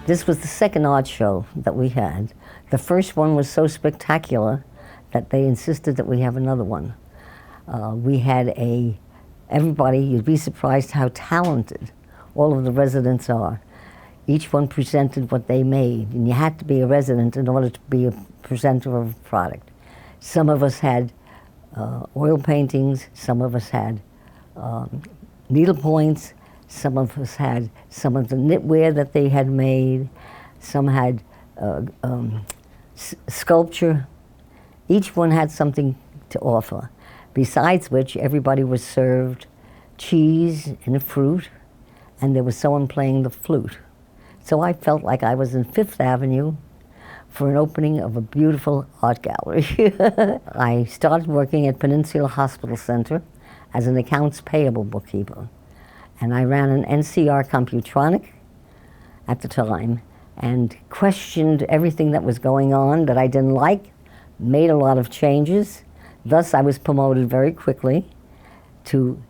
This was the second art show that we had. The first one was so spectacular that they insisted that we have another one. We had everybody, you'd be surprised how talented all of the residents are. Each one presented what they made, and you had to be a resident in order to be a presenter of a product. Some of us had oil paintings, some of us had needle points, some of us had some of the knitwear that they had made, some had sculpture. Each one had something to offer, besides which everybody was served cheese and fruit, and there was someone playing the flute. So I felt like I was in Fifth Avenue for an opening of a beautiful art gallery. I started working at Peninsula Hospital Center as an accounts payable bookkeeper. And I ran an NCR Computronic at the time and questioned everything that was going on that I didn't like, made a lot of changes. Thus, I was promoted very quickly to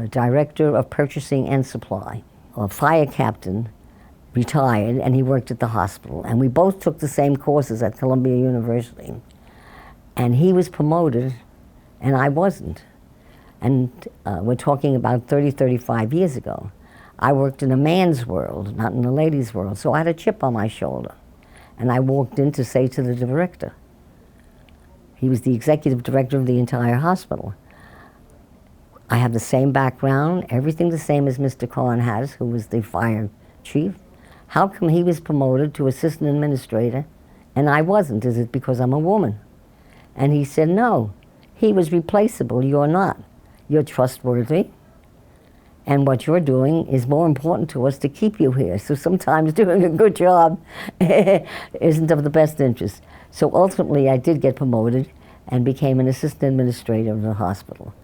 Director of Purchasing and Supply. A fire captain retired, and he worked at the hospital. And we both took the same courses at Columbia University. And he was promoted, and I wasn't. And we're talking about 30, 35 years ago. I worked in a man's world, not in a lady's world, so I had a chip on my shoulder. And I walked in to say to the director, he was the executive director of the entire hospital, I have the same background, everything the same as Mr. Kahn has, who was the fire chief. How come he was promoted to assistant administrator and I wasn't? Is it because I'm a woman? And he said, no, he was replaceable, you're not. You're trustworthy, and what you're doing is more important to us to keep you here. So sometimes doing a good job isn't of the best interest. So ultimately I did get promoted and became an assistant administrator of the hospital.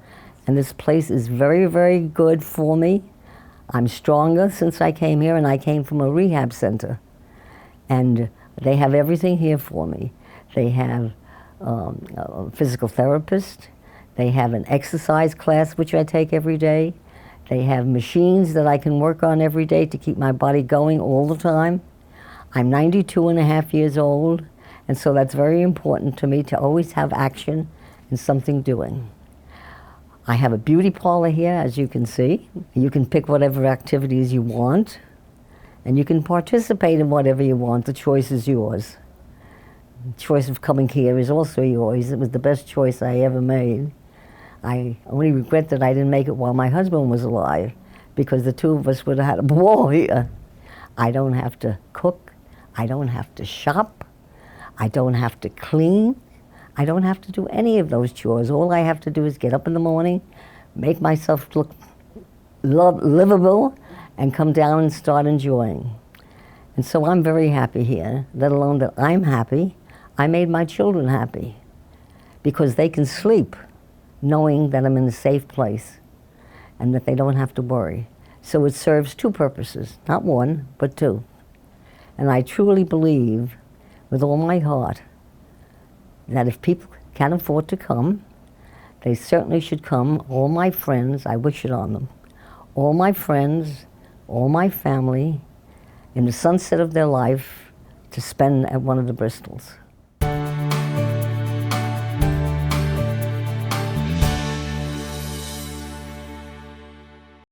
And this place is very, very good for me. I'm stronger since I came here, and I came from a rehab center. And they have everything here for me. They have a physical therapist. They have an exercise class, which I take every day. They have machines that I can work on every day to keep my body going all the time. I'm 92 and a half years old, and so that's very important to me to always have action and something doing. I have a beauty parlor here, as you can see. You can pick whatever activities you want, and you can participate in whatever you want. The choice is yours. The choice of coming here is also yours. It was the best choice I ever made. I only regret that I didn't make it while my husband was alive, because the two of us would have had a ball here. I don't have to cook. I don't have to shop. I don't have to clean. I don't have to do any of those chores. All I have to do is get up in the morning, make myself look livable, and come down and start enjoying. And so I'm very happy here, let alone that I'm happy. I made my children happy because they can sleep knowing that I'm in a safe place and that they don't have to worry. So it serves two purposes, not one, but two. And I truly believe with all my heart that if people can afford to come, they certainly should come. All my friends, I wish it on them, all my friends, all my family, in the sunset of their life, to spend at one of the Bristals.